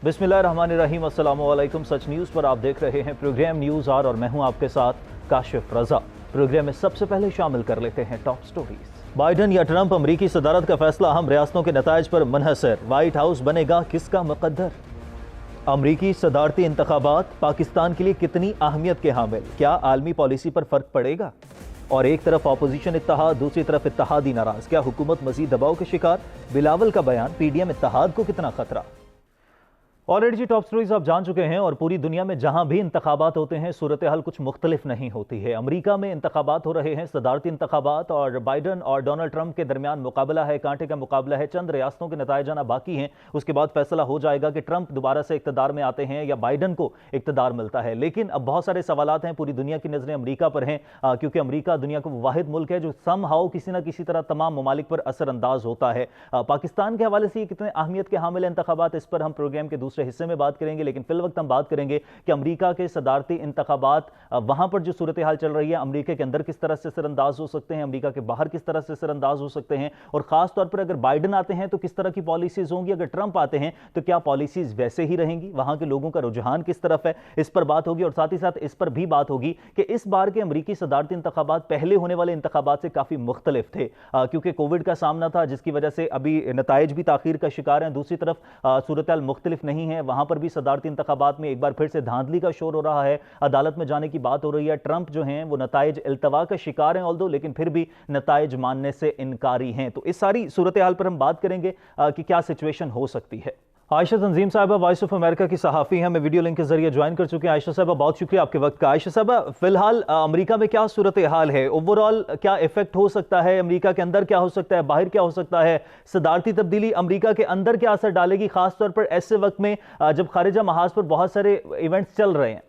बिस्मिल्लाहिर्रहमानिर्रहीम, अस्सलामु अलैकुम। सच न्यूज़ पर आप देख रहे हैं प्रोग्राम न्यूज़ आर और मैं हूं आपके साथ काशिफ रजा। प्रोग्राम में सबसे पहले शामिल कर लेते हैं टॉप स्टोरीज। बाइडन या ट्रंप, अमरीकी सदारत का फैसला अहम रियासतों के नताइज पर मुनहसर। व्हाइट हाउस बनेगा किसका मुकद्दर? अमरीकी सदारती इंतखाबात पाकिस्तान के लिए कितनी अहमियत के हामिल? क्या आलमी पॉलिसी पर फर्क पड़ेगा? और एक तरफ अपोजिशन इत्तेहाद, दूसरी तरफ इत्तेहादी नाराज। क्या हुकूमत मजीद दबाव के शिकार? बिलावल का बयान, पीडीएम इत्तेहाद को कितना खतरा? ऑलरेडी जी टॉप स्टोरीज आप जान चुके हैं और पूरी दुनिया में जहां भी इंतखाबात होते हैं सूरत हाल कुछ मुख्तलिफ नहीं होती है। अमेरिका में इंतखाबात हो रहे हैं, सदारती इंतखाबात, और बाइडन और डोनाल्ड ट्रंप के दरमियान मुकाबला है, कांटे का मुकाबला है। चंद रियासतों के नताइज आना बाकी हैं, उसके बाद फैसला हो जाएगा कि ट्रंप दोबारा से इक़्तिदार में आते हैं या बाइडन को इक़्तिदार मिलता है। लेकिन अब बहुत सारे सवालात हैं, पूरी दुनिया की नज़रें अमरीका पर हैं, क्योंकि अमरीका दुनिया का वाहिद मुल्क है जो सम हाउ किसी न किसी तरह तमाम ममालिक पर असरअंदाज होता है। पाकिस्तान के हवाले से ये कितने अहमियत के हामिल इंतखाबात, इस पर हम प्रोग्राम के दूसरे हिस्से में बात करेंगे। लेकिन फिल वक्त हम बात करेंगे कि अमेरिका के सदारती इंतखाबात, वहां पर जो सूरत हाल चल रही है, अमेरिका के अंदर किस तरह से असरअंदाज हो सकते हैं, अमेरिका के बाहर किस तरह से असरअंदाज हो सकते हैं, और खास तौर पर अगर बाइडन आते हैं तो किस तरह की पॉलिसीज होंगी, अगर ट्रंप आते हैं तो क्या पॉलिसीज वैसे ही रहेंगी, वहां के लोगों का रुझान किस तरफ है, इस पर बात होगी। और साथ ही साथ इस पर भी बात होगी कि इस बार के अमेरिकी सदारती इंतखाबात पहले होने वाले इंतखाबात से काफी मुख्तलिफ थे, क्योंकि कोविड का सामना था, जिसकी वजह से अभी नताइज भी ताखीर का शिकार हैं। दूसरी तरफ सूरत हाल मुख्तलिफ नहीं है, वहां पर भी सदारती इंतखाबात में एक बार फिर से धांधली का शोर हो रहा है, अदालत में जाने की बात हो रही है। ट्रंप जो हैं वो नताइज इल्तवा का शिकार हैं ऑल्दो, लेकिन फिर भी नताइज मानने से इनकारी हैं। तो इस सारी सूरत हाल पर हम बात करेंगे कि क्या सिचुएशन हो सकती है। आयशा तंजीम साहबा वॉइस ऑफ अमेरिका की सहाफ़ी हैं, मैं वीडियो लिंक के जरिए ज्वाइन कर चुके हैं। आयशा साहबा बहुत शुक्रिया आपके वक्त का। आयशा साहबा, फिलहाल अमेरिका में क्या सूरत हाल है, ओवरऑल क्या इफेक्ट हो सकता है, अमेरिका के अंदर क्या हो सकता है, बाहर क्या हो सकता है? सदारती तब्दीली अमेरिका के अंदर क्या असर डालेगी, खासतौर पर ऐसे वक्त में जब खारिजा महाज पर बहुत सारे इवेंट्स चल रहे हैं?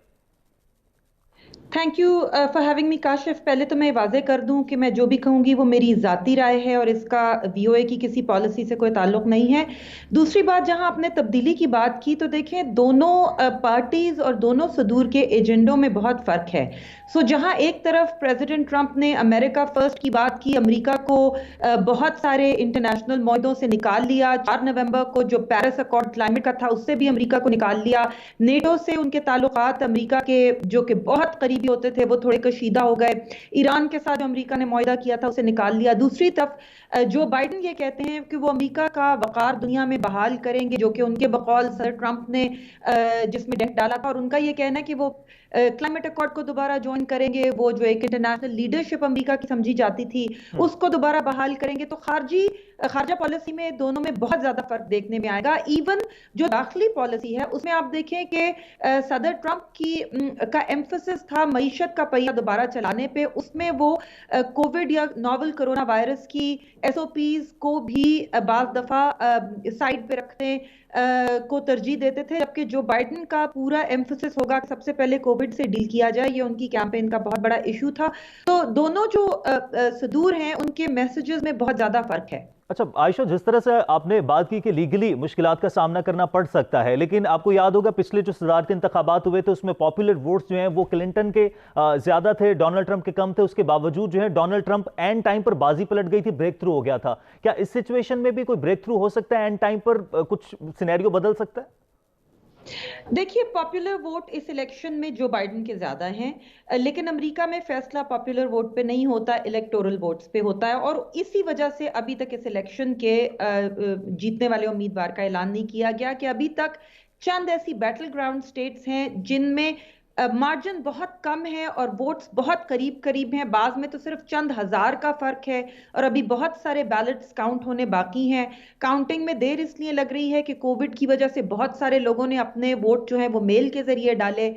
Thank you for having me Kashif. पहले तो मैं वाजे कर दूं कि मैं जो भी कहूंगी वो मेरी ज़ाती राय है और इसका वीओए की किसी पॉलिसी से कोई ताल्लुक नहीं है। दूसरी बात, जहां आपने तब्दीली की बात की तो देखें दोनों पार्टीज और दोनों सदूर के एजेंडों में बहुत फ़र्क है। सो जहां एक तरफ प्रेसिडेंट ट्रंप ने अमेरिका फर्स्ट की बात की, अमेरिका को बहुत सारे इंटरनेशनल मुआहदों से निकाल लिया। 4 नवंबर को जो पेरिस अकॉर्ड क्लाइमेट का था उससे भी अमेरिका को निकाल लिया। नेटो से उनके ताल्लुकात अमेरिका के जो कि बहुत करीबी होते थे वो थोड़े कशीदा हो गए। ईरान के साथ जो अमेरिका ने मुआहदा किया था उसे निकाल लिया। दूसरी तरफ जो बाइडन ये कहते हैं कि वो अमेरिका का वकार दुनिया में बहाल करेंगे, जो कि उनके बकौल सर ट्रंप ने जिसमें डेंट डाला था, और उनका ये कहना है कि वो क्लाइमेट अकॉर्ड को दोबारा ज्वाइन करेंगे, वो जो एक इंटरनेशनल लीडरशिप अमेरिका की समझी जाती थी उसको दोबारा बहाल करेंगे। तो खारजा पॉलिसी में दोनों में बहुत ज्यादा फर्क देखने में आएगा। इवन जो दाखिली पॉलिसी है उसमें आप देखें कि सदर ट्रंप का एम्फसिस था मईशत का पहिया दोबारा चलाने पे, उसमें वो कोविड या नोवेल कोरोना वायरस की एसओपीज को भी बाज़ दफा साइड पे रखने को तरजीह देते थे, जबकि जो बाइडन का पूरा एम्फसिस होगा कि सबसे पहले कोविड से डील किया जाए, ये उनकी कैंपेन का बहुत बड़ा इशू था। तो दोनों जो सदूर हैं उनके मैसेजेस में बहुत ज्यादा फर्क है। अच्छा आयशा, जिस तरह से आपने बात की कि लीगली मुश्किलात का सामना करना पड़ सकता है, लेकिन आपको याद होगा पिछले जो सदारती इंतखाबात हुए थे उसमें पॉपुलर वोट्स जो हैं वो क्लिंटन के ज्यादा थे, डोनाल्ड ट्रंप के कम थे। उसके बावजूद जो है डोनाल्ड ट्रंप एंड टाइम पर बाजी पलट गई थी, ब्रेक थ्रू हो गया था। क्या इस सिचुएशन में भी कोई ब्रेक थ्रू हो सकता है, एंड टाइम पर कुछ सिनेरियो बदल सकता है? देखिए, पॉपुलर वोट इस इलेक्शन में जो बाइडन के ज्यादा हैं, लेकिन अमेरिका में फैसला पॉपुलर वोट पे नहीं होता, इलेक्टोरल वोट्स पे होता है। और इसी वजह से अभी तक इस इलेक्शन के जीतने वाले उम्मीदवार का ऐलान नहीं किया गया कि अभी तक चंद ऐसी बैटल ग्राउंड स्टेट्स हैं जिनमें मार्जिन बहुत कम है और वोट्स बहुत करीब करीब हैं। बाज में तो सिर्फ चंद हजार का फर्क है और अभी बहुत सारे बैलेट्स काउंट होने बाकी हैं। काउंटिंग में देर इसलिए लग रही है कि कोविड की वजह से बहुत सारे लोगों ने अपने वोट जो है वो मेल के जरिए डाले,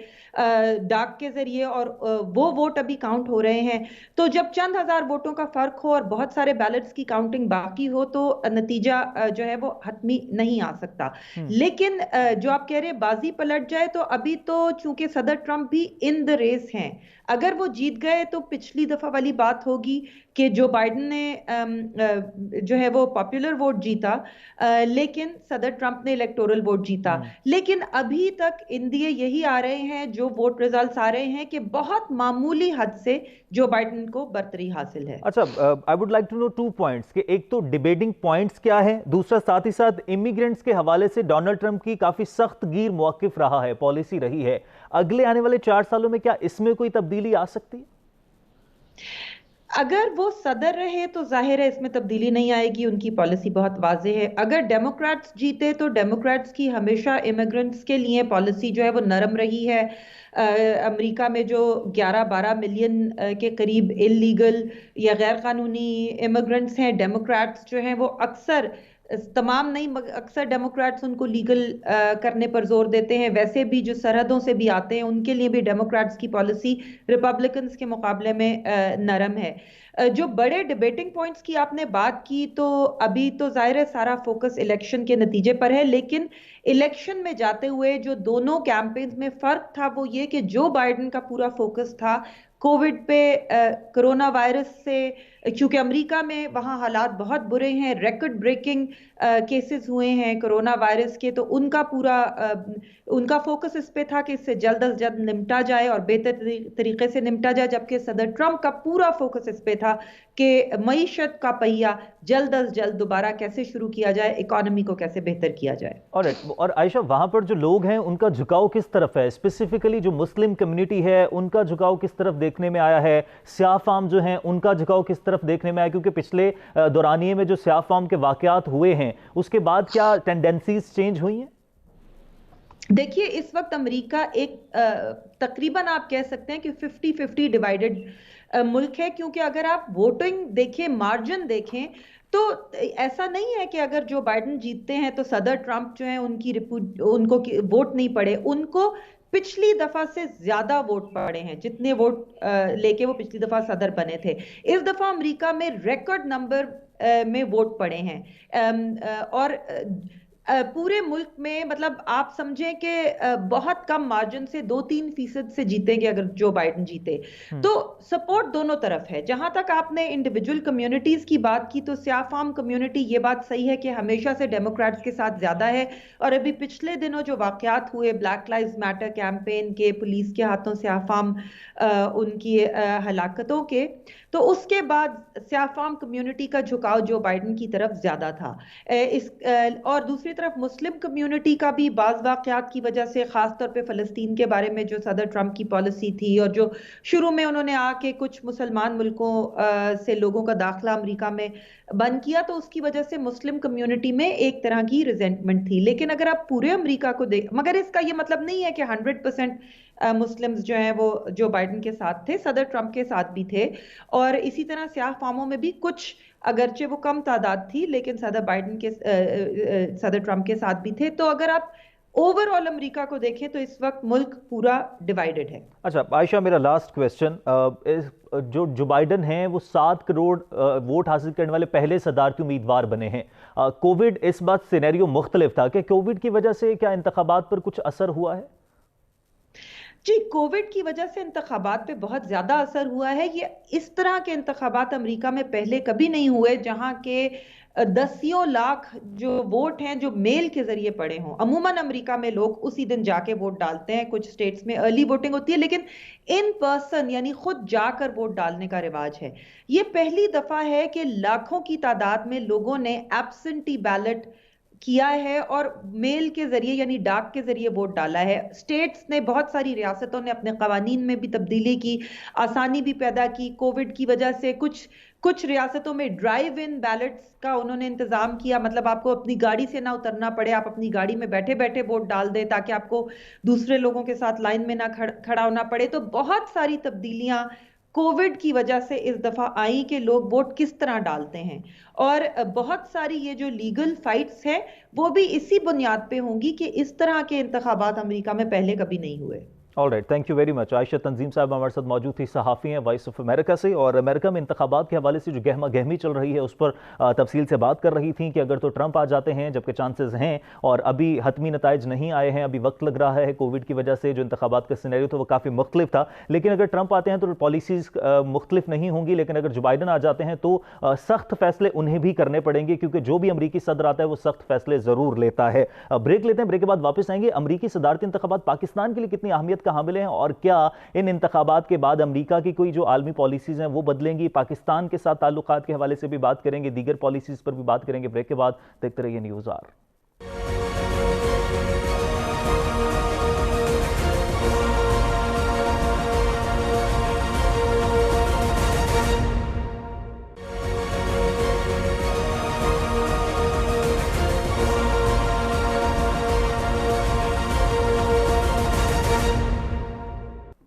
डाक के जरिए, और वो वोट अभी काउंट हो रहे हैं। तो जब चंद हजार वोटों का फर्क हो और बहुत सारे बैलेट्स की काउंटिंग बाकी हो तो नतीजा जो है वो हतमी नहीं आ सकता। लेकिन जो आप कह रहे हैं बाजी पलट जाए, तो अभी तो चूंकि सदर ट्रंप भी इन द रेस हैं, अगर वो जीत गए तो पिछली दफा वाली बात होगी कि जो बाइडन ने जो है वो पॉपुलर वोट जीता, लेकिन सदर ट्रंप ने इलेक्टोरल वोट जीता। लेकिन अभी तक इंडिया यही आ रहे हैं, जो वोट रिजल्ट्स आ रहे हैं कि बहुत मामूली हद से जो बाइडन को बरतरी हासिल है। अच्छा, I would like to know 2 points कि एक तो डिबेटिंग पॉइंट्स क्या है, दूसरा साथ ही साथ इमिग्रेंट्स के हवाले से डोनाल्ड ट्रंप की काफी सख्त गिर मौकिफ रहा है, पॉलिसी रही है। अगले आने वाले 4 सालों में क्या इसमें कोई तब्दीली आ सकती है? अगर वो सदर रहे तो जाहिर है इसमें तब्दीली नहीं आएगी, उनकी पॉलिसी बहुत वाज़ेह है। अगर डेमोक्रेट्स जीते तो डेमोक्रेट्स की हमेशा इमिग्रेंट्स के लिए पॉलिसी जो है वो नरम रही है। अमेरिका में जो 11-12 मिलियन के करीब इलीगल या गैर कानूनी इमिग्रेंट्स हैं, डेमोक्रेट्स जो हैं वो अक्सर, तमाम नहीं, अक्सर डेमोक्रेट्स उनको लीगल करने पर जोर देते हैं। वैसे भी जो सरहदों से भी आते हैं उनके लिए भी डेमोक्रेट्स की पॉलिसी रिपब्लिकन्स के मुकाबले में नरम है। जो बड़े डिबेटिंग पॉइंट्स की आपने बात की, तो अभी तो जाहिर है सारा फोकस इलेक्शन के नतीजे पर है, लेकिन इलेक्शन में जाते हुए जो दोनों कैंपेन्स में फर्क था वो ये कि जो बाइडन का पूरा फोकस था कोविड पे, कोरोना वायरस से, क्योंकि अमेरिका में वहाँ हालात बहुत बुरे हैं, रिकॉर्ड ब्रेकिंग केसेस हुए हैं कोरोना वायरस के, तो उनका फोकस इस पे था कि इससे जल्द अज जल्द निपटा जाए और बेहतर तरीके से निपटा जाए। जबकि सदर ट्रंप का पूरा फोकस इस पे था कि मईशत का पहिया जल्द अज जल्द दोबारा कैसे शुरू किया जाए, इकोनॉमी को कैसे बेहतर किया जाए। और आयशा, वहां पर जो लोग हैं उनका झुकाव किस तरफ है? स्पेसिफिकली जो मुस्लिम कम्युनिटी है उनका झुकाव किस तरफ देखने में आया है? स्याह फाम जो हैं उनका झुकाव किस तरफ देखने में आया? क्योंकि पिछले दौरानिए में जो स्याह फाम के वाकयात हुए हैं उसके बाद क्या टेंडेंसीज चेंज हुई हैं? देखिए, इस वक्त अमेरिका एक तकरीबन आप कह सकते हैं कि 50-50 डिवाइडेड मुल्क है, क्योंकि अगर आप वोटिंग देखें, मार्जिन देखें, तो ऐसा नहीं है कि अगर जो बाइडन जीतते हैं तो सदर ट्रंप जो है उनको वोट नहीं पड़े, उनको पिछली दफा से ज्यादा वोट पड़े हैं, जितने वोट लेके वो पिछली दफा सदर बने थे। इस दफा अमेरिका में रिकॉर्ड नंबर में वोट पड़े हैं, और पूरे मुल्क में, मतलब आप समझें कि बहुत कम मार्जिन से 2-3% से जीतेंगे अगर जो बाइडन जीते। तो सपोर्ट दोनों तरफ है। जहां तक आपने इंडिविजुअल कम्युनिटीज की बात की, तो स्याह फाम कम्युनिटी, ये बात सही है कि हमेशा से डेमोक्रेट्स के साथ ज्यादा है, और अभी पिछले दिनों जो वाकयात हुए ब्लैक लाइव्स मैटर कैंपेन के, पुलिस के हाथों स्याह फाम उनकी हलाकतों के, तो उसके बाद स्याह फाम कम्युनिटी का झुकाव जो बाइडन की तरफ ज्यादा था। और दूसरी तरफ मुस्लिम कम्युनिटी का भी बाज़ वाक़यात की वजह से, खास तौर पे फ़लस्तीन के बारे में जो सदर ट्रंप की पॉलिसी थी, और जो शुरू में उन्होंने आके कुछ मुसलमान मुल्कों से लोगों का दाखिला अमेरिका में बंद किया, तो उसकी वजह से मुस्लिम कम्युनिटी में एक तरह की रिजेंटमेंट थी। लेकिन अगर आप पूरे अमेरिका को देख, मगर इसका ये मतलब नहीं है कि 100% मुस्लिम्स जो हैं वो जो बाइडन के साथ थे, सदर ट्रंप के साथ भी थे। और इसी तरह स्याह फामों में भी कुछ, अगरचे वो कम तादाद थी, लेकिन सदर ट्रंप के साथ भी थे। तो अगर आप ओवरऑल अमेरिका को देखें तो इस वक्त मुल्क पूरा डिवाइडेड है। अच्छा आयशा, मेरा लास्ट क्वेश्चन, जो बाइडन हैं वो 7 करोड़ वोट हासिल करने वाले पहले सदारती उम्मीदवार बने हैं। कोविड इस बात सिनेरियो मुख्तलिफ था कि कोविड की वजह से क्या इंतखाबात पर कुछ असर हुआ है? जी, कोविड की वजह से इंतखाबात पे बहुत ज्यादा असर हुआ है। ये इस तरह के इंतखाबात अमेरिका में पहले कभी नहीं हुए जहां के दसियों लाख जो वोट हैं जो मेल के जरिए पड़े हों। अमूमन अमेरिका में लोग उसी दिन जाके वोट डालते हैं, कुछ स्टेट्स में अर्ली वोटिंग होती है, लेकिन इन पर्सन यानी खुद जाकर वोट डालने का रिवाज है। ये पहली दफा है कि लाखों की तादाद में लोगों ने एब्सेंटी बैलेट किया है और मेल के जरिए यानी डाक के जरिए वोट डाला है। स्टेट्स ने, बहुत सारी रियासतों ने अपने कवानीन में भी तब्दीली की, आसानी भी पैदा की। कोविड की वजह से कुछ रियासतों में ड्राइव इन बैलेट्स का उन्होंने इंतजाम किया, मतलब आपको अपनी गाड़ी से ना उतरना पड़े, आप अपनी गाड़ी में बैठे बैठे वोट डाल दें ताकि आपको दूसरे लोगों के साथ लाइन में ना खड़ा होना पड़े। तो बहुत सारी तब्दीलियां कोविड की वजह से इस दफा आई कि लोग वोट किस तरह डालते हैं। और बहुत सारी ये जो लीगल फाइट्स हैं वो भी इसी बुनियाद पे होंगी कि इस तरह के इंतखाबात अमेरिका में पहले कभी नहीं हुए। All right, thank you very much. Ayesha Tanzeem साहब हमारे साथ मौजूद थी, सहाफ़ी हैं वॉइस ऑफ अमेरिका से, और अमेरिका में इंतखाबात के हवाले से जो गहमा गहमी चल रही है उस पर तफसील से बात कर रही थी कि अगर तो ट्रंप आ जाते हैं, जबकि चांसेस हैं और अभी हतमी नताइज नहीं आए हैं, अभी वक्त लग रहा है कोविड की वजह से, जो इंतखाबात का सिनेरियो था वो काफ़ी मुख्तलिफ था, लेकिन अगर ट्रंप आते हैं तो पॉलिसीज़ मुख्तलिफ नहीं होंगी, लेकिन अगर जो बाइडन आ जाते हैं तो सख्त फैसले उन्हें भी करने पड़ेंगे, क्योंकि जो भी अमरीकी सदर आता है वो सख्त फैसले ज़रूर लेता है। ब्रेक लेते हैं, ब्रेक के बाद वापस आएंगे। अमरीकी सदारती इंतखाबात पाकिस्तान के लिए कितनी अहमियत का हामिल हैं, और क्या इन इंतखाबात के बाद अमेरिका की कोई जो आलमी पॉलिसीज हैं वो बदलेंगी, पाकिस्तान के साथ ताल्लुकात के हवाले से भी बात करेंगे, दीगर पॉलिसीज पर भी बात करेंगे। ब्रेक के बाद देखते रहिए न्यूज़ आर।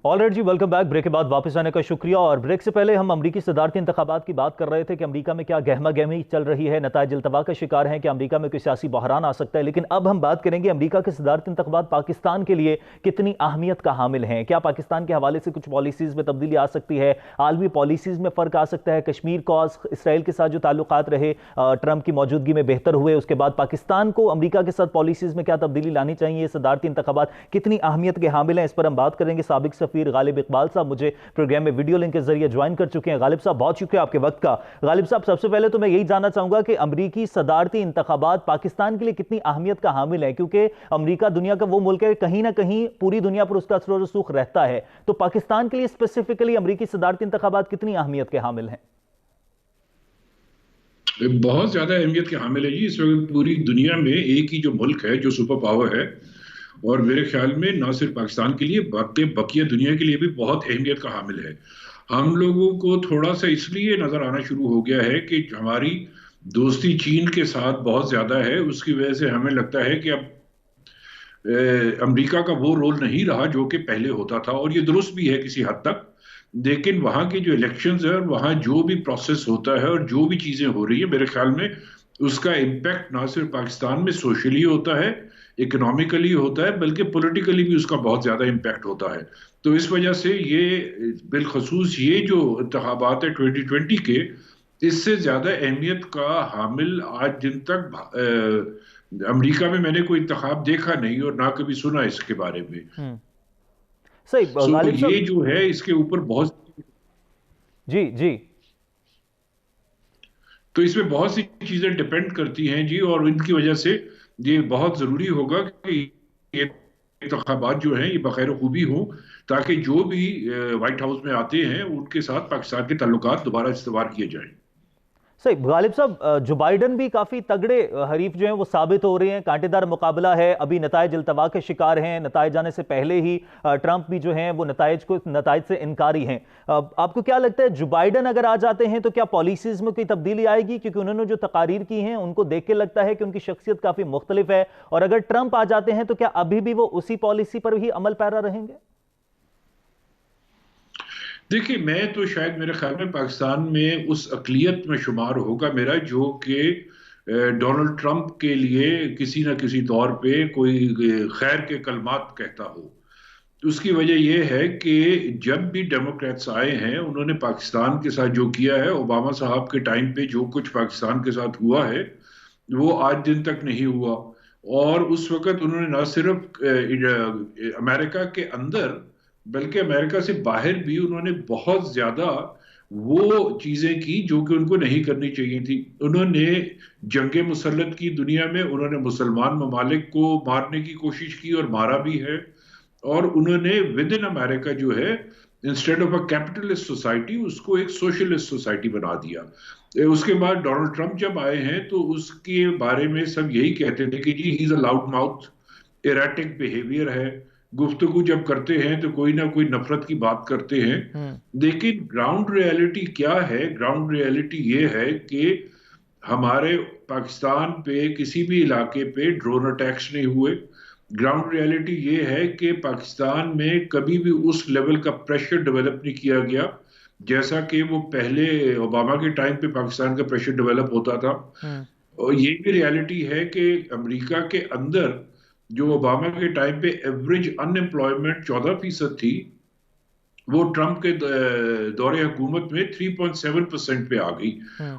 ऑलराइट जी, वेलकम बैक। ब्रेक के बाद वापस आने का शुक्रिया। और ब्रेक से पहले हम अमरीकी सदारती इंतखाबात की बात कर रहे थे कि अमरीका में क्या गहमा गहमी चल रही है, नताइज इल्तवा का शिकार हैं कि अमरीका में कोई सियासी बहरान आ सकता है। लेकिन अब हम बात करेंगे अमरीका के सदारती इंतखाबात पाकिस्तान के लिए कितनी अहमियत का हामिल हैं। क्या पाकिस्तान के हवाले से कुछ पॉलिसीज़ में तब्दीली आ सकती है, आलमी पॉलिसीज़ में फ़र्क आ सकता है, कश्मीर कॉज इसराइल के साथ जो ताल्लुकात रहे ट्रंप की मौजूदगी में बेहतर हुए, उसके बाद पाकिस्तान को अमरीका के साथ पॉलिसीज़ में क्या तब्दीली लानी चाहिए, सदारती इंतखाबात कितनी अहमियत के हामिल हैं, इस पर हम बात करेंगे। साबिक सफ़ीर गालिब इकबाल साहब मुझे प्रोग्राम में वीडियो लिंक के जरिए ज्वाइन कर चुके हैं। गालिब साहब, बहुत शुक्रिया आपके वक्त का। गालिब साहब, सबसे पहले तो मैं यही जानना चाहूंगा कि अमरीकी सदारती इंतखाबात पाकिस्तान के लिए कितनी अहमियत का हामिल है, क्योंकि अमरीका दुनिया का वो मुल्क है कहीं ना कहीं पूरी दुनिया पर उसका असर रसूख रहता है, तो पाकिस्तान के लिए स्पेसिफिकली अमरीकी सदारती इंतखाबात कितनी अहमियत के हामिल हैं? बहुत ज्यादा अहमियत के हामिल है जी। इस वक्त पूरी दुनिया में एक ही जो मुल्क है जो सुपर पावर है, और मेरे ख्याल में ना सिर्फ पाकिस्तान के लिए बल्कि बकिया दुनिया के लिए भी बहुत अहमियत का हामिल है। हम लोगों को थोड़ा सा इसलिए नजर आना शुरू हो गया है कि हमारी दोस्ती चीन के साथ बहुत ज्यादा है, उसकी वजह से हमें लगता है कि अब अमेरिका का वो रोल नहीं रहा जो कि पहले होता था, और ये दुरुस्त भी है किसी हद तक। लेकिन वहाँ के जो इलेक्शंस है और वहाँ जो भी प्रोसेस होता है और जो भी चीजें हो रही है, मेरे ख्याल में उसका इम्पैक्ट ना सिर्फ पाकिस्तान में सोशली होता है, इकोनॉमिकली होता है, बल्कि पॉलिटिकली भी उसका बहुत ज्यादा इम्पैक्ट होता है। तो इस वजह से ये बिलखसूस ये जो इंतखाबात है 2020 के, इससे ज्यादा अहमियत का हामिल आज दिन तक अमेरिका में मैंने कोई इंतखाब देखा नहीं और ना कभी सुना इसके बारे में। सही। ये जो है इसके ऊपर बहुत जी जी, तो इसमें बहुत सी चीजें डिपेंड करती हैं जी, और इनकी वजह से ये बहुत जरूरी होगा कि ये इंतखाबात जो हैं ये बखैर खूबी हो, ताकि जो भी व्हाइट हाउस में आते हैं उनके साथ पाकिस्तान के ताल्लुकात दोबारा इस्तेमाल किए जाएं। सही। गालिब साहब, जो बाइडन भी काफ़ी तगड़े हरीफ जो हैं वो साबित हो रहे हैं, कांटेदार मुकाबला है, अभी नताइज इल्तवा के शिकार हैं, नताइज आने से पहले ही ट्रंप भी जो हैं वो नताइज से इनकारी हैं। आपको क्या लगता है, जो बाइडन अगर आ जाते हैं तो क्या पॉलिसीज़ में कोई तब्दीली आएगी? क्योंकि उन्होंने जो तकारीर की हैं उनको देख के लगता है कि उनकी शख्सियत काफ़ी मुख्तलिफ है, और अगर ट्रंप आ जाते हैं तो क्या अभी भी वो उसी पॉलिसी पर ही अमल पैरा रहेंगे? देखिए, मैं तो शायद मेरे ख्याल में पाकिस्तान में उस अक़लियत में शुमार होगा मेरा, जो कि डोनाल्ड ट्रंप के लिए किसी न किसी तौर पे कोई खैर के कलमात कहता हो। उसकी वजह यह है कि जब भी डेमोक्रेट्स आए हैं उन्होंने पाकिस्तान के साथ जो किया है, ओबामा साहब के टाइम पे जो कुछ पाकिस्तान के साथ हुआ है वो आज दिन तक नहीं हुआ। और उस वक्त उन्होंने न सिर्फ अमेरिका के अंदर बल्कि अमेरिका से बाहर भी उन्होंने बहुत ज्यादा वो चीजें की जो कि उनको नहीं करनी चाहिए थी। उन्होंने जंगे मुसल्लत की दुनिया में, उन्होंने मुसलमान ममालिक को मारने की कोशिश की और मारा भी है, और उन्होंने विद इन अमेरिका जो है, instead of a capitalist society, उसको एक सोशलिस्ट सोसाइटी बना दिया। उसके बाद डोनाल्ड ट्रंप जब आए हैं तो उसके बारे में सब यही कहते थे कि जी he is a loud mouth, erratic behaviour है, गुफ्तगू जब करते हैं तो कोई ना कोई नफरत की बात करते हैं। लेकिन ग्राउंड रियलिटी क्या है? ग्राउंड रियलिटी ये है कि हमारे पाकिस्तान पे किसी भी इलाके पे ड्रोन अटैक्स नहीं हुए। ग्राउंड रियलिटी ये है कि पाकिस्तान में कभी भी उस लेवल का प्रेशर डेवलप नहीं किया गया जैसा कि वो पहले ओबामा के टाइम पे पाकिस्तान का प्रेशर डेवलप होता था। और ये भी रियलिटी है कि अमेरिका के अंदर जो ओबामा के टाइम पे एवरेज अनएम्प्लॉयमेंट 14% थी, वो ट्रंप के दौरे हुकूमत में 3.7% पे आ गई।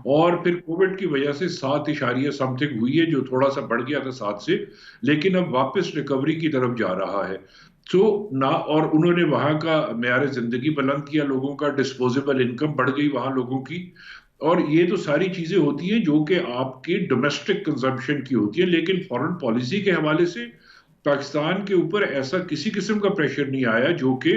और फिर कोविड की वजह से 7 समथिंग हुई है, जो थोड़ा सा बढ़ गया था 7 से, लेकिन अब वापस रिकवरी की तरफ जा रहा है। तो ना, और उन्होंने वहां का मेयार जिंदगी बुलंद किया, लोगों का डिस्पोजेबल इनकम बढ़ गई वहां लोगों की। और ये तो सारी चीजें होती हैं जो कि आपकी डोमेस्टिक कंजम्पशन की होती है, लेकिन फॉरेन पॉलिसी के हवाले से पाकिस्तान के ऊपर ऐसा किसी किस्म का प्रेशर नहीं आया जो कि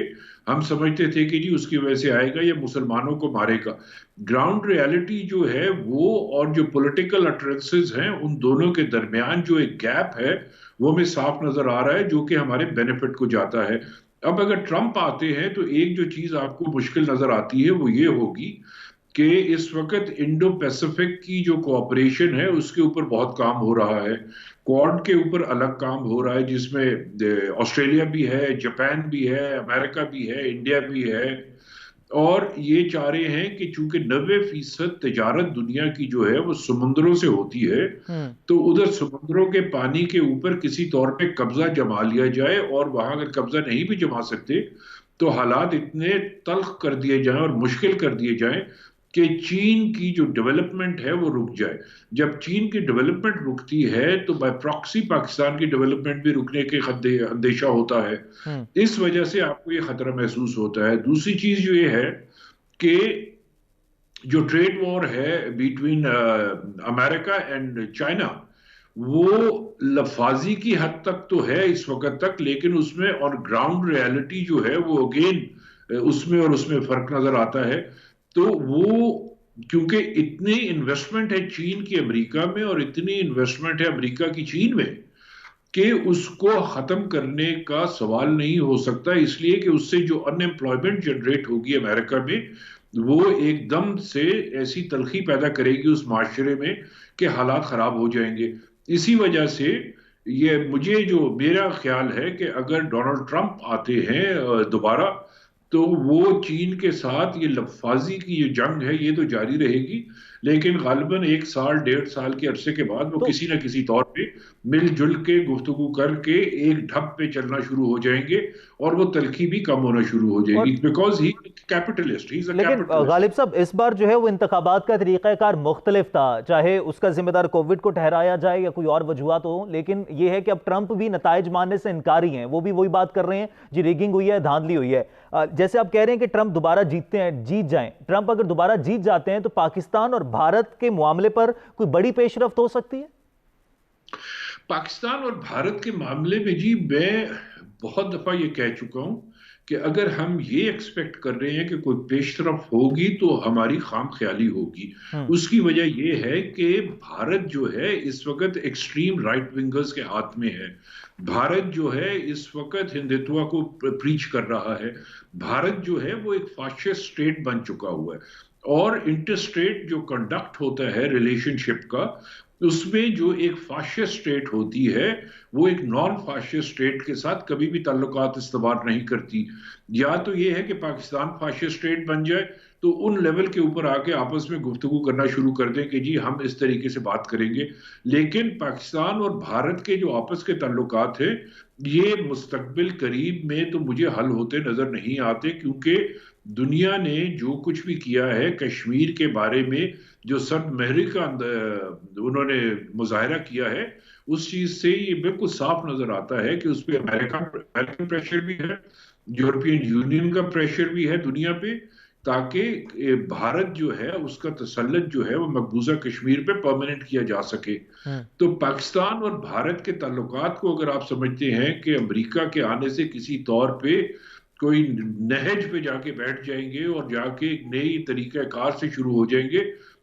हम समझते थे कि जी उसकी वजह से आएगा या मुसलमानों को मारेगा। ग्राउंड रियलिटी जो है वो, और जो पॉलिटिकल अटरेंसेस हैं, उन दोनों के दरमियान जो एक गैप है वो हमें साफ नजर आ रहा है, जो कि हमारे बेनिफिट को जाता है। अब अगर ट्रंप आते हैं तो एक जो चीज आपको मुश्किल नजर आती है वो ये होगी कि इस वक्त इंडो पैसिफिक की जो कोऑपरेशन है उसके ऊपर बहुत काम हो रहा है। क्वाड के ऊपर अलग काम हो रहा है, जिसमें ऑस्ट्रेलिया भी है, जापान भी है, अमेरिका भी है, इंडिया भी है। और ये चाह रहे हैं कि चूंकि 90% तजारत दुनिया की जो है वो समुद्रों से होती है, तो उधर समुद्रों के पानी के ऊपर किसी तौर पे कब्जा जमा लिया जाए, और वहां अगर कब्जा नहीं भी जमा सकते तो हालात इतने तल्ख कर दिए जाएं और मुश्किल कर दिए जाएं कि चीन की जो डेवलपमेंट है वो रुक जाए। जब चीन की डेवलपमेंट रुकती है तो बाय प्रॉक्सी पाकिस्तान की डेवलपमेंट भी रुकने के अंदेशा होता है। इस वजह से आपको ये खतरा महसूस होता है। दूसरी चीज जो ये है कि जो ट्रेड वॉर है बिटवीन अमेरिका एंड चाइना, वो लफाजी की हद तक तो है इस वक्त तक, लेकिन उसमें और ग्राउंड रियलिटी जो है वो अगेन उसमें और उसमें फर्क नजर आता है। तो वो, क्योंकि इतनी इन्वेस्टमेंट है चीन की अमेरिका में और इतनी इन्वेस्टमेंट है अमेरिका की चीन में कि उसको खत्म करने का सवाल नहीं हो सकता, इसलिए कि उससे जो अनएम्प्लॉयमेंट जनरेट होगी अमेरिका में वो एकदम से ऐसी तलखी पैदा करेगी उस माशरे में कि हालात खराब हो जाएंगे। इसी वजह से ये मुझे जो मेरा ख्याल है कि अगर डोनाल्ड ट्रंप आते हैं दोबारा, तो वो चीन के साथ ये लफाजी की जो जंग है ये तो जारी रहेगी, लेकिन गालिबन 1 साल 1.5 साल के अरसे के बाद वो किसी न किसी तौर पे मिलजुल के गुफ्तगू करके एक ढप पे चलना शुरू हो जाएंगे, और वो तलखी भी कम होना शुरू हो जाएगी, because he capitalist, he is अ लेकिन कैपिटलिस्ट। गालिब साहब, इस बार जो है वो इंतखाबात का तरीक़ाकार मुख्तलिफ था, चाहे उसका जिम्मेदार कोविड को ठहराया जाए या कोई और वजूहत हो, लेकिन ये है कि अब ट्रंप भी नताइज मानने से इनकारी हैं। वो भी वही बात कर रहे हैं जी, रिगिंग हुई है, धांधली हुई है। जैसे आप कह रहे हैं कि ट्रंप दोबारा जीत जाएं, ट्रंप अगर दोबारा जीत जाते हैं तो पाकिस्तान और भारत के मामले पर कोई बड़ी पेशरफ्त हो सकती है? पाकिस्तान और भारत के मामले में जी मैं बहुत दफा ये कह चुका हूं कि अगर हम ये एक्सपेक्ट कर रहे हैं कि कोई पेशरफ होगी तो हमारी खाम ख्याली होगी। उसकी वजह ये है कि भारत जो है इस वक्त एक्सट्रीम राइट विंगर्स के हाथ में है। भारत जो है इस वक्त हिंदुत्व को प्रीच कर रहा है। भारत जो है वो एक फाशिस्ट स्टेट बन चुका हुआ है, और इंटरस्टेट जो कंडक्ट होता है रिलेशनशिप का, उसमें जो एक फाशिस्ट स्टेट होती है वो एक नॉन फाशिस्ट स्टेट के साथ कभी भी ताल्लुकात इस्तेमाल नहीं करती। या तो ये है कि पाकिस्तान फाशिस्ट स्टेट बन जाए तो उन लेवल के ऊपर आके आपस में गुफ्तगू करना शुरू कर दें कि जी हम इस तरीके से बात करेंगे, लेकिन पाकिस्तान और भारत के जो आपस के ताल्लुकात हैं ये मुस्तकबिल करीब में तो मुझे हल होते नजर नहीं आते, क्योंकि दुनिया ने जो कुछ भी किया है कश्मीर के बारे में, जो सर्द महरी का उन्होंने मुजाहरा किया है, उस चीज से ये बिल्कुल साफ नजर आता है कि उस पर अमेरिकन प्रेशर भी है, यूरोपियन यूनियन का प्रेशर भी है दुनिया पे, ताकि भारत जो है उसका तसल्लुत जो है वो मकबूजा कश्मीर पे परमानेंट किया जा सके। तो पाकिस्तान और भारत के ताल्लुकात को अगर आप समझते हैं कि अमेरिका के आने से किसी तौर पे कोई नहज पे जाके बैठ जाएंगे और जाके एक नई तरीका कार से शुरू हो जाएंगे,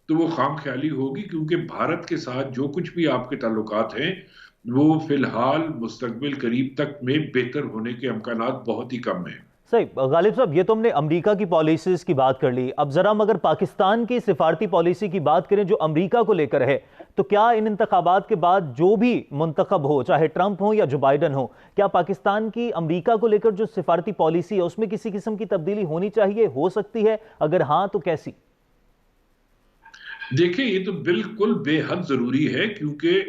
तो वो खाम ख्याली होगी, क्योंकि भारत के साथ जो कुछ भी आपके ताल्लुकात हैं वो फिलहाल मुस्तकबिल करीब तक में बेहतर होने के इम्कानात बहुत ही कम हैं। सही गालिब साहब, ये तो हमने अमेरिका की पॉलिसीज की बात कर ली। अब जरा हम अगर पाकिस्तान की सिफारती पॉलिसी की बात करें जो अमेरिका को लेकर है, तो क्या इन इंतखाबात के बाद जो भी मुंतखब हो, चाहे ट्रंप हो या जो बाइडन हो, क्या पाकिस्तान की अमेरिका को लेकर जो सिफारती पॉलिसी है उसमें किसी किस्म की तब्दीली होनी चाहिए, हो सकती है? अगर हाँ तो कैसी? دیکھیں یہ تو بالکل بے حد ضروری ہے، کیونکہ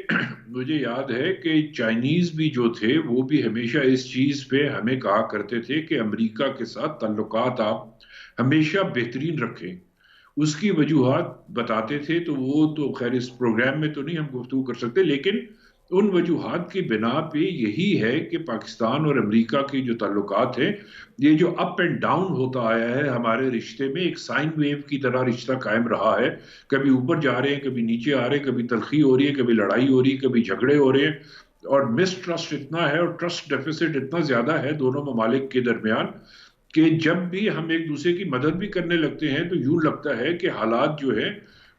مجھے یاد ہے کہ چائنیز بھی جو تھے وہ بھی ہمیشہ اس چیز پہ ہمیں کہا کرتے تھے کہ امریکہ کے ساتھ تعلقات آپ ہمیشہ بہترین رکھیں. اس کی وجوہات بتاتے تھے، تو وہ تو خیر اس پروگرام میں تو نہیں ہم گفتگو کر سکتے، لیکن ان وجوہات کی بنا پہ یہی ہے کہ پاکستان اور امریکہ کی جو تعلقات ہیں، یہ جو اپ اینڈ ڈاؤن ہوتا آیا ہے ہمارے رشتے میں، ایک سائن ویو کی طرح رشتہ قائم رہا ہے. کبھی اوپر جا رہے ہیں، کبھی نیچے آ رہے ہیں، کبھی تلخی ہو رہی ہے، کبھی لڑائی ہو رہی ہے، کبھی جھگڑے ہو رہے ہیں. اور مس ٹرسٹ اتنا ہے اور ٹرسٹ ڈیفیسٹ اتنا زیادہ ہے دونوں ممالک کے درمیان کہ جب بھی ہم ایک دوسرے کی مدد بھی کرنے لگتے ہیں تو یوں لگتا ہے کہ حالات جو ہیں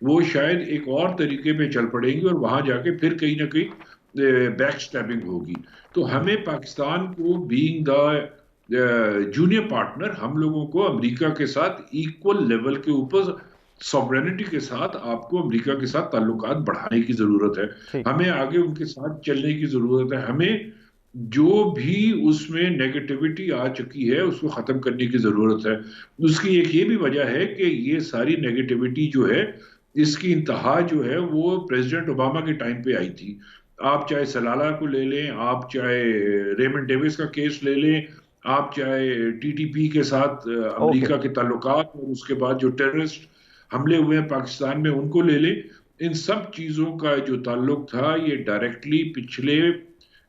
وہ شاید ایک اور طریقے پہ چل پڑیں گی، اور وہاں جا کے پھر کہیں نہ کہیں بیک سٹیپنگ ہوگی. تو ہمیں پاکستان کو بینگ دا جونیئر پارٹنر، ہم لوگوں کو امریکہ کے ساتھ ایکول لیول کے اوپر سوورینٹی کے ساتھ آپ کو امریکہ کے ساتھ تعلقات بڑھانے کی ضرورت ہے. ہمیں آگے ان کے ساتھ چلنے کی ضرورت ہے. ہمیں جو بھی اس میں نیگیٹیوٹی آ چکی ہے اس کو ختم کرنے کی ضرورت ہے. اس کی ایک یہ بھی وجہ ہے کہ یہ ساری نیگیٹیوٹی جو ہے اس کی انتہا جو ہے وہ پریزیڈنٹ اوباما کے ٹائم پہ آئی تھی. آپ چاہے سلالہ کو لے لیں، آپ چاہے ریمنڈ ڈیوس کا کیس لے لیں، آپ چاہے ٹی ٹی پی کے ساتھ امریکہ کے تعلقات، اور اس کے بعد جو ٹیررسٹ حملے ہوئے ہیں پاکستان میں ان کو لے لیں. ان سب چیزوں کا جو تعلق تھا یہ ڈائریکٹلی پچھلے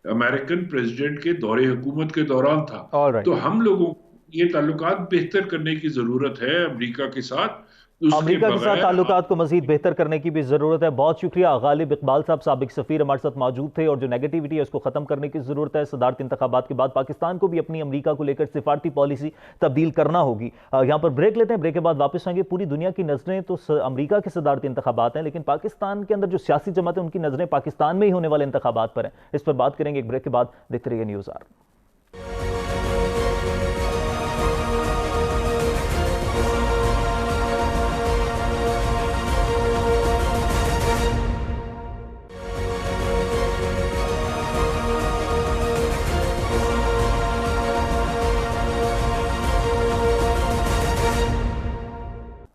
امریکن پریزیڈنٹ کے دور حکومت کے دوران تھا. تو ہم لوگوں کو یہ تعلقات بہتر کرنے کی ضرورت ہے امریکہ کے ساتھ. امریکہ کے ساتھ تعلقات کو مزید بہتر کرنے کی بھی ضرورت ہے. بہت شکریہ غالب اقبال صاحب، سابق سفیر ہمارے ساتھ موجود تھے. اور جو نیگیٹیوٹی ہے اس کو ختم کرنے کی ضرورت ہے. صدارتی انتخابات کے بعد پاکستان کو بھی اپنی امریکہ کو لے کر سفارتی پالیسی تبدیل کرنا ہوگی. یہاں پر بریک لیتے ہیں، بریک کے بعد واپس آئیں گے. پوری دنیا کی نظریں تو امریکہ کے صدارتی انتخابات ہیں، لیکن پاکستان کے اندر جو سیاسی جماعتیں ان کی نظریں پاکستان میں ہی ہونے والے انتخابات پر ہیں. اس پر بات کریں گے ایک بریک کے بعد. دیکھتے رہیے نیوز آر.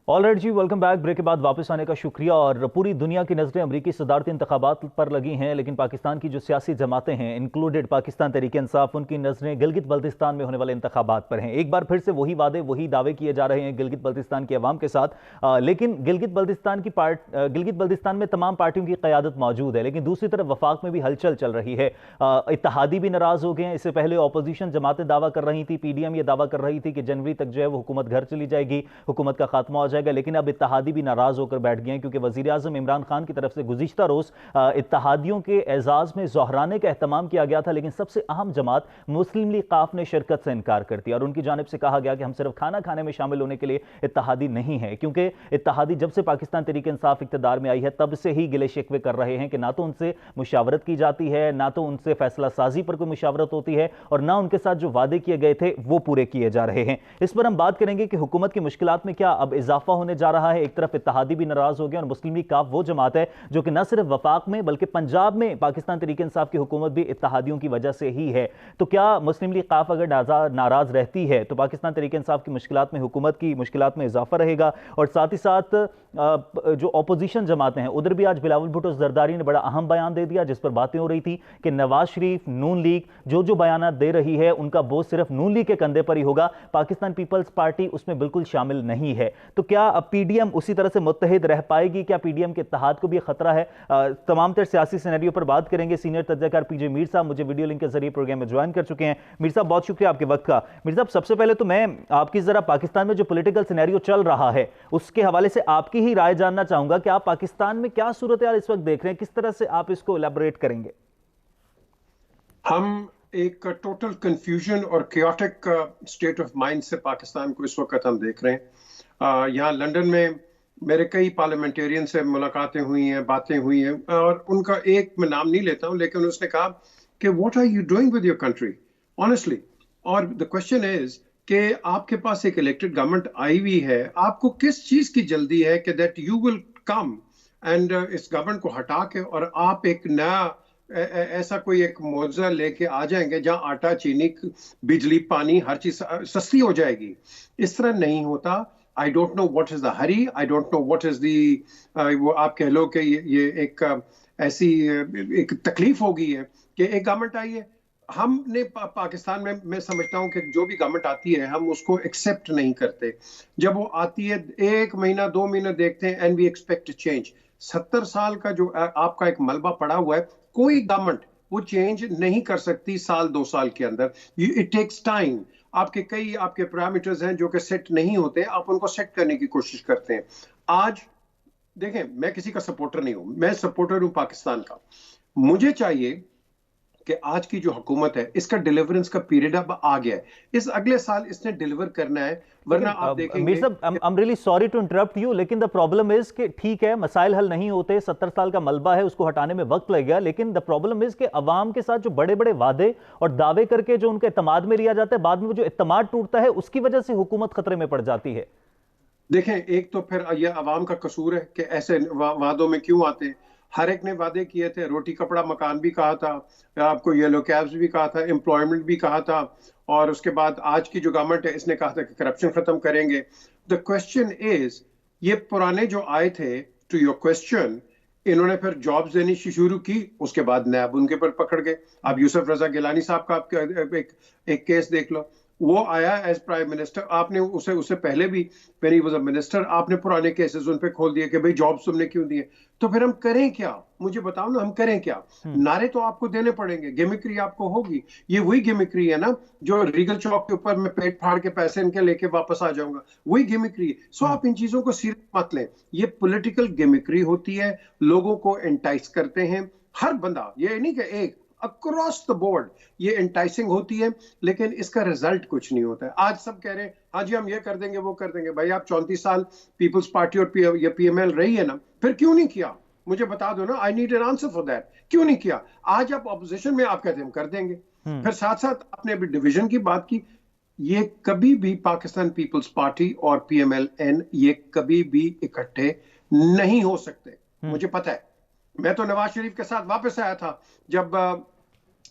آل رائٹ جی، ویلکم بیک. بریک کے بعد واپس آنے کا شکریہ. اور پوری دنیا کی نظریں امریکی صدارتی انتخابات پر لگی ہیں، لیکن پاکستان کی جو سیاسی جماعتیں ہیں انکلوڈڈ پاکستان تحریک انصاف، ان کی نظریں گلگت بلتستان میں ہونے والے انتخابات پر ہیں. ایک بار پھر سے وہی وعدے وہی دعوے کیے جا رہے ہیں گلگت بلتستان کے عوام کے ساتھ، لیکن گلگت بلتستان میں تمام پارٹیوں کی قیادت موجود ہے. لیکن دوسری طرف وفاق میں بھی ہلچل چل رہی ہے. اتحادی بھی ناراض ہو گئے ہیں. اس سے پہلے اپوزیشن جماعتیں دعویٰ کر رہی تھی، پی ڈی ایم یہ دعویٰ کر رہی تھی کہ جنوری تک جو ہے وہ حکومت گھر چلی جائے گی، حکومت کا خاتمہ ہو جائے گا. لیکن اب اتحادی بھی ناراض ہو کر بیٹھ گئے ہیں، کیونکہ وزیر اعظم عمران خان کی طرف سے گزشتہ روز اتحادیوں کے اعزاز میں ظہرانے کا اہتمام کیا گیا تھا، لیکن سب سے اہم جماعت مسلم لیگ قاف نے شرکت سے انکار کر دیا. اور ان کی جانب سے کہا گیا کہ ہم صرف کھانا کھانے میں شامل ہونے کے لیے اتحادی نہیں ہیں، کیونکہ اتحادی جب سے پاکستان تحریک انصاف اقتدار میں آئی ہے تب سے ہی گلے شکوے کر رہے ہیں کہ نہ تو ان سے مشاورت کی جاتی ہے، نہ تو ان سے فیصلہ سازی پر کوئی مشاورت ہوتی ہے، اور نہ ان کے ساتھ جو وعدے کیے گئے تھے وہ پورے کیے جا رہے ہیں. اس پر ہم بات کریں گے کہ حکومت کی مشکلات میں کیا اب اضافہ ہونے جا رہا ہے. ایک طرف اتحادی بھی ناراض ہو گئے، اور مسلم لیگ قاف وہ جماعت ہے جو کہ نہ صرف وفاق میں بلکہ پنجاب میں پاکستان تحریک انصاف کی حکومت بھی اتحادیوں کی وجہ سے ہی ہے. تو کیا مسلم لیگ قاف اگر ناراض رہتی ہے تو پاکستان تحریک انصاف کی مشکلات میں، حکومت کی مشکلات میں اضافہ رہے گا؟ اور ساتھ ہی ساتھ جو اپوزیشن جماعتیں ہیں ادھر بھی آج بلاول بھٹو زرداری نے بڑا اہم بیان دے دیا، جس پر باتیں ہو رہی تھی کہ نواز شریف، نون لیگ جو بیانات دے رہی ہے ان کا بوجھ صرف نون لیگ کے کندھے پر ہی ہوگا، پاکستان پیپلز پارٹی اس میں بالکل شامل نہیں ہے. تو کیا اب پی ڈی ایم اسی طرح سے متحد رہ پائے گی؟ کیا پی ڈی ایم کے اتحاد کو بھی خطرہ ہے؟ تمام تر سیاسی سینیریو پر بات کریں گے. سینئر تجزیہ کار پی جے میر صاحب مجھے ویڈیو لنک کے ذریعے پروگرام میں جوائن کر چکے ہیں. میر صاحب بہت شکریہ آپ کے وقت کا. میر صاحب سب سے پہلے تو میں آپ کی ذرا پاکستان میں جو پولیٹیکل سینیریو چل رہا ہے اس کے حوالے سے آپ کی ہی رائے جاننا چاہوں گا کہ آپ پاکستان میں کیا صورتحال اس وقت دیکھ رہے ہیں، کس طرح سے آپ اس کو الیبوریٹ کریں گے؟ ہم ایک ٹوٹل کنفیوژن اور کیوٹک سٹیٹ آف مائنڈ سے پاکستان کو اس وقت ہم دیکھ رہے ہیں. یہاں لنڈن میں میرے کئی پارلیمنٹیرین سے ملاقاتیں ہوئی ہیں، باتیں ہوئی ہیں، اور ان کا ایک میں نام نہیں لیتا ہوں لیکن اس نے کہا کہ what are you doing with your country honestly. اور دا کوشچن از کہ آپ کے پاس ایک الیکٹڈ گورنمنٹ آئی ہوئی ہے، آپ کو کس چیز کی جلدی ہے کہ that you will come and اس گورنمنٹ کو ہٹا کے اور آپ ایک نیا ایسا کوئی ایک معجزہ لے کے آ جائیں گے جہاں آٹا، چینی، بجلی، پانی ہر چیز سستی ہو جائے گی. اس طرح نہیں ہوتا. I don't know what is the hurry, I don't know what is the وہ آپ کہہ لو کہ یہ ایک ایسی ایک تکلیف ہو گئی ہے کہ ایک گورنمنٹ آئی ہے. ہم نے پاکستان میں سمجھتا ہوں کہ جو بھی گورنمنٹ آتی ہے ہم اس کو ایکسیپٹ نہیں کرتے. جب وہ آتی ہے 1 مہینہ 2 مہینہ دیکھتے ہیں اینڈ وی ایکسپیکٹ چینج. 70 سال کا جو آپ کا ایک ملبہ پڑا ہوا ہے, کوئی گورنمنٹ وہ چینج نہیں کر سکتی 1-2 سال کے اندر. It takes time. آپ کے کئی آپ کے پیرامیٹرز ہیں جو کہ سیٹ نہیں ہوتے, آپ ان کو سیٹ کرنے کی کوشش کرتے ہیں. آج دیکھیں میں کسی کا سپورٹر نہیں ہوں, میں سپورٹر ہوں پاکستان کا. مجھے چاہیے کہ آج کی جو حکومت ہے اس کا ڈیلیورنس کا پیریڈ اب آ گیا ہے, اس اگلے سال اس نے ڈیلیور کرنا ہے, ورنہ آپ دیکھیں گے. I'm really sorry to interrupt you, لیکن the problem is کہ ٹھیک ہے مسائل حل نہیں ہوتے, 70 سال کا ملبہ ہے, اس کو ہٹانے میں وقت لگے گا, لیکن the problem is کہ عوام کے ساتھ جو بڑے بڑے وعدے اور دعوے کر کے جو ان کے اعتماد میں لیا جاتا ہے, بعد میں وہ جو اعتماد ٹوٹتا ہے اس کی وجہ سے حکومت خطرے میں پڑ جاتی ہے. دیکھیں ایک تو پھر یہ عوام کا قصور ہے کہ ایسے وعدوں میں کیوں آتے ہیں. ہر ایک نے وعدے کیے تھے, روٹی کپڑا مکان بھی کہا تھا, آپ کو یلو کیبز بھی کہا تھا, امپلائمنٹ بھی کہا تھا, اور اس کے بعد آج کی جو گورنمنٹ ہے اس نے کہا تھا کہ کرپشن ختم کریں گے. دا کوسچن از, یہ پرانے جو آئے تھے ٹو یور کوسچن, انہوں نے پھر جابز دینی شروع کی, اس کے بعد نیب ان کے پر پکڑ گئے. آپ یوسف رضا گیلانی صاحب کا ایک کیس دیکھ لو, وہ آیا ایز پرائم منسٹر, آپ نے اسے پہلے بھی when he was a minister آپ نے پرانے کیسز ان پہ کھول دیے کہ بھئی جابز تم نے کیوں دیے. تو پھر ہم کریں کیا, مجھے بتاؤ نا, ہم کریں کیا؟ نعرے تو آپ کو دینے پڑیں گے, گیمکری آپ کو ہوگی. یہ وہی گیمکری ہے نا جو ریگل چوک کے اوپر میں پیٹ پھاڑ کے پیسے ان کے لے کے واپس آ جاؤں گا, وہی گیمکری ہے. سو آپ ان چیزوں کو سیریس مت لیں, یہ پولیٹیکل گیمکری ہوتی ہے, لوگوں کو انٹائس کرتے ہیں. ہر بندہ, یہ نہیں کہ ایک, اکراس دا بورڈ یہ انٹائسنگ ہوتی ہے, لیکن اس کا ریزلٹ کچھ نہیں ہوتا ہے. آج سب کہہ رہے ہیں ہاں جی ہم یہ کر دیں گے وہ کر دیں گے. بھائی آپ 34 سال پیپلز پارٹی اور پی ایم ایل رہی ہے نا, پھر کیوں نہیں کیا؟ مجھے بتا دو نا, I need an answer for that. کیوں نہیں کیا؟ آج آپ اپوزیشن میں آپ کہتے ہیں ہم کر دیں گے, پھر ساتھ ساتھ آپ نے ابھی ڈویژن کی بات کی. یہ کبھی بھی پاکستان پیپلز پارٹی اور پی ایم ایل این یہ کبھی بھی اکٹھے نہیں ہو سکتے. مجھے پتہ ہے, میں تو نواز شریف کے ساتھ واپس آیا تھا جب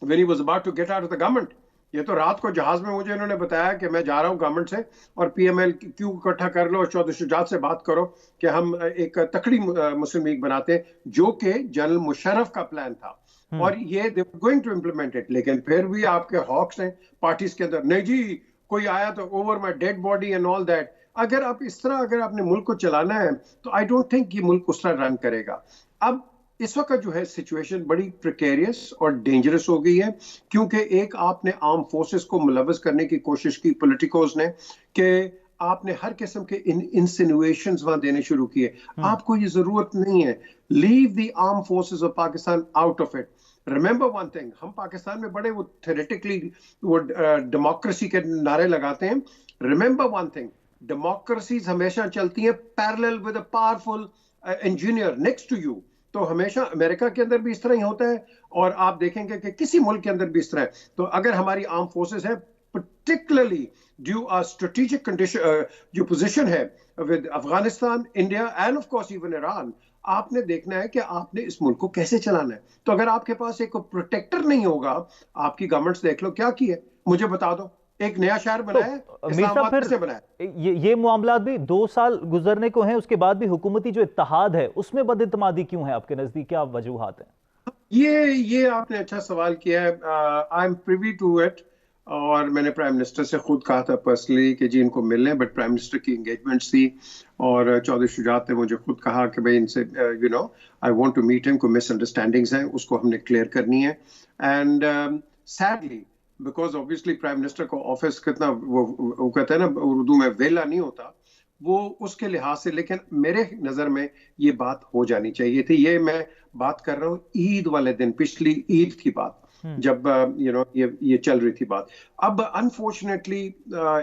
when he was about to get out of the government. یہ تو رات کو جہاز میں مجھے انہوں نے بتایا کہ میں جا رہا ہوں گورنمنٹ سے, اور پی ایم ایل کیوں اکٹھا کر لو اور چودھری شجاعت سے بات کرو کہ ہم ایک تکڑی مسلم لیگ بناتے ہیں, جو کہ جنرل مشرف کا پلان تھا, اور یہ they were going to implement it. لیکن پھر بھی آپ کے ہاکس ہیں پارٹیز کے اندر, نہیں جی کوئی آیا تو over my dad body and all that. اگر آپ اس طرح اگر آپ نے ملک کو چلانا ہے تو آئی ڈونٹ تھنک یہ ملک اس طرح رن کرے گا. اب اس وقت جو ہے سچویشن بڑی پریکیریس اور ڈینجرس ہو گئی ہے, کیونکہ ایک آپ نے آرم فورسز کو ملوث کرنے کی کوشش کی پولیٹیکوز نے, کہ آپ نے ہر قسم کے انسینویشنز وہاں دینے شروع کیے. آپ کو یہ ضرورت نہیں ہے. Leave the armed forces of Pakistan out of it. Remember one thing, ہم پاکستان میں بڑے وہ تھیوریٹکلی وہ ڈیموکریسی کے نعرے لگاتے ہیں. ریممبر ون تھنگ, ڈیموکریسیز ہمیشہ چلتی ہیں parallel with a powerful engineer next to you. تو ہمیشہ امریکہ کے اندر بھی اس طرح ہی ہوتا ہے, اور آپ دیکھیں گے کہ کسی ملک کے اندر بھی اس طرح ہے. تو اگر ہماری آرم فورسز ہیں particularly due a strategic condition جو پوزیشن ہے with Afghanistan, India and of course even Iran, آپ نے دیکھنا ہے کہ آپ نے اس ملک کو کیسے چلانا ہے. تو اگر آپ کے پاس ایک پروٹیکٹر نہیں ہوگا, آپ کی گورنمنٹس دیکھ لو کیا کی ہے, مجھے بتا دو. ایک نیا شہر بنایا ہے, اسلام آباد سے بنایا. یہ معاملات بھی 2 سال گزرنے کو ہیں, اس کے بعد بھی حکومتی جو اتحاد ہے اس میں بد اعتمادی کیوں ہے آپ کے نزدیک, کیا وجوہات ہیں؟ یہ آپ نے اچھا سوال کیا ہے. I am privy to it, اور میں نے پرائم منسٹر سے خود کہا تھا پرسنلی کہ جی ان کو مل لیں, بٹ پرائم منسٹر کی انگیجمنٹس تھی, اور چودھری شجاعت نے مجھے خود کہا کہ بھائی ان سے you know I want to meet him, کوئی مس انڈرسٹینڈنگز ہیں اس کو ہم نے کلیئر کرنی ہے. And sadly because obviously prime minister کو آفس کتنا وہ کہتے ہیں نا اردو میں ویلا نہیں ہوتا, وہ اس کے لحاظ سے, لیکن میرے نظر میں یہ بات ہو جانی چاہیے تھی. یہ میں بات کر رہا ہوں عید والے دن, پچھلی عید کی بات, جب یو نو یہ چل رہی تھی بات. اب انفارچونیٹلی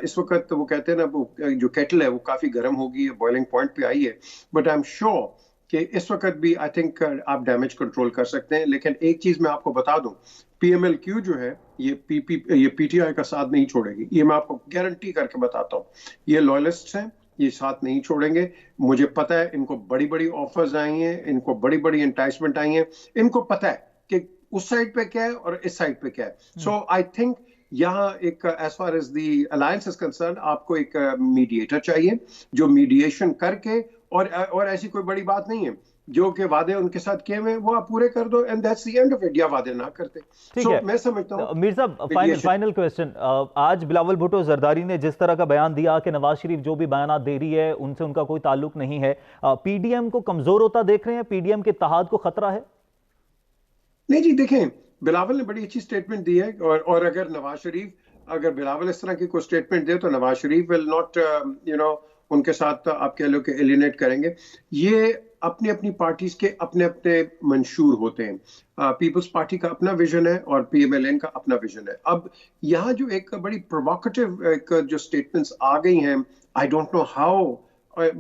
اس وقت وہ کہتے ہیں نا جو کیٹل ہے وہ کافی گرم ہو گئی ہے, بوائلنگ پوائنٹ پہ آئی ہے, بٹ آئی ایم شیور کہ اس وقت بھی آئی تھنک آپ ڈیمیج کنٹرول کر سکتے ہیں. لیکن ایک چیز میں آپ کو بتا دوں, پی ایم ایل کیو جو ہے یہ پی ٹی آئی کا ساتھ نہیں چھوڑے گی, یہ میں آپ کو گارنٹی کر کے بتاتا ہوں. یہ لوائلسٹ ہیں, یہ ساتھ نہیں چھوڑیں گے. مجھے پتہ ہے ان کو بڑی بڑی آفرز آئی ہیں, ان کو بڑی بڑی انٹائسمنٹ آئی ہیں, ان کو پتہ ہے کہ اس سائڈ پہ کیا ہے اور اس سائڈ پہ کیا ہے. سو آئی تھنک یہاں ایک as far as the alliance is concern آپ کو ایک میڈیٹر چاہیے جو میڈیشن کر کے اور ایسی کوئی بڑی بات نہیں ہے جو کہ وعدے ان کے ساتھ کیے ہوئے وہ آپ پورے کر دو and that's the end of it, یا وعدے نہ کرتے. سو میں سمجھتا ہوں میر صاحب فائنل کویسچن، آج بلاول بھٹو زرداری نے جس طرح کا بیان دیا کہ نواز شریف جو بھی بیانات دے رہی ہے ان سے ان کا کوئی تعلق نہیں ہے، پی ڈی ایم کو کمزور ہوتا دیکھ رہے ہیں؟ پی ڈی ایم کے اتحاد کو خطرہ ہے؟ نہیں جی، دیکھیں بلاول نے بڑی اچھی سٹیٹمنٹ دی ہے، اور اگر نواز شریف، اگر بلاول اس طرح کی کوئی سٹیٹمنٹ دے تو Nawaz Sharif will not in کے ساتھ آپ کہہ لو کہ ایلینیٹ کریں گے. یہ اپنی اپنی پارٹیز کے اپنے اپنے منشور ہوتے ہیں. پیپلز پارٹی کا اپنا ویژن ہے اور پی ایم ایل این کا اپنا ویژن ہے. اب یہاں جو ایک بڑی پرووکیٹو ایک جو سٹیٹمنٹس آ گئی ہیں، آئی ڈونٹ نو ہاؤ،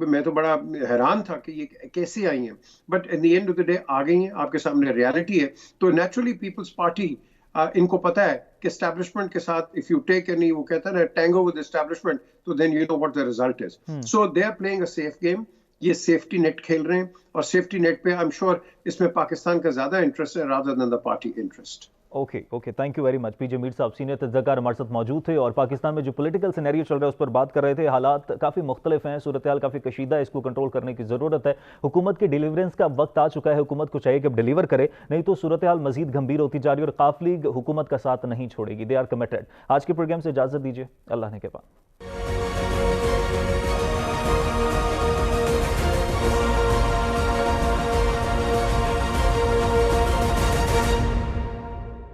میں تو بڑا حیران تھا کہ یہ کیسے آئی ہیں، but in the end of the day آ گئی ہیں، آپ کے سامنے ریالٹی ہے. تو نیچرلی پیپلز پارٹی ان کو پتا ہے کہ اسٹیبلشمنٹ کے ساتھ اف یو ٹیک اینی، وہ کہتا ہے نا ٹینگو ود اسٹیبلشمنٹ، تو then you know what the result is. So they are playing a safe game. یہ سیفٹی نیٹ کھیل رہے ہیں، اور سیفٹی نیٹ پہ آئی ایم شیور اس میں پاکستان کا زیادہ انٹرسٹ ہے rather than the party interest. Okay thank you very much. P J Mir صاحب سینئر تجزیہکار ہمارے ساتھ موجود تھے اور پاکستان میں جو پولیٹیکل سینیریو چل رہا ہے اس پر بات کر رہے تھے. حالات کافی مختلف ہیں، صورتحال کافی کشیدہ ہے، اس کو کنٹرول کرنے کی ضرورت ہے. حکومت کی ڈیلیورنس کا وقت آ چکا ہے، حکومت کو چاہیے کہ اب ڈیلیور کرے، نہیں تو صورتحال مزید گمبھیر ہوتی جا رہی ہے اور قاف لیگ حکومت کا ساتھ نہیں چھوڑے گی. They are committed. آج کے پروگرام سے اجازت دیجیے، اللہ نے کے بعد.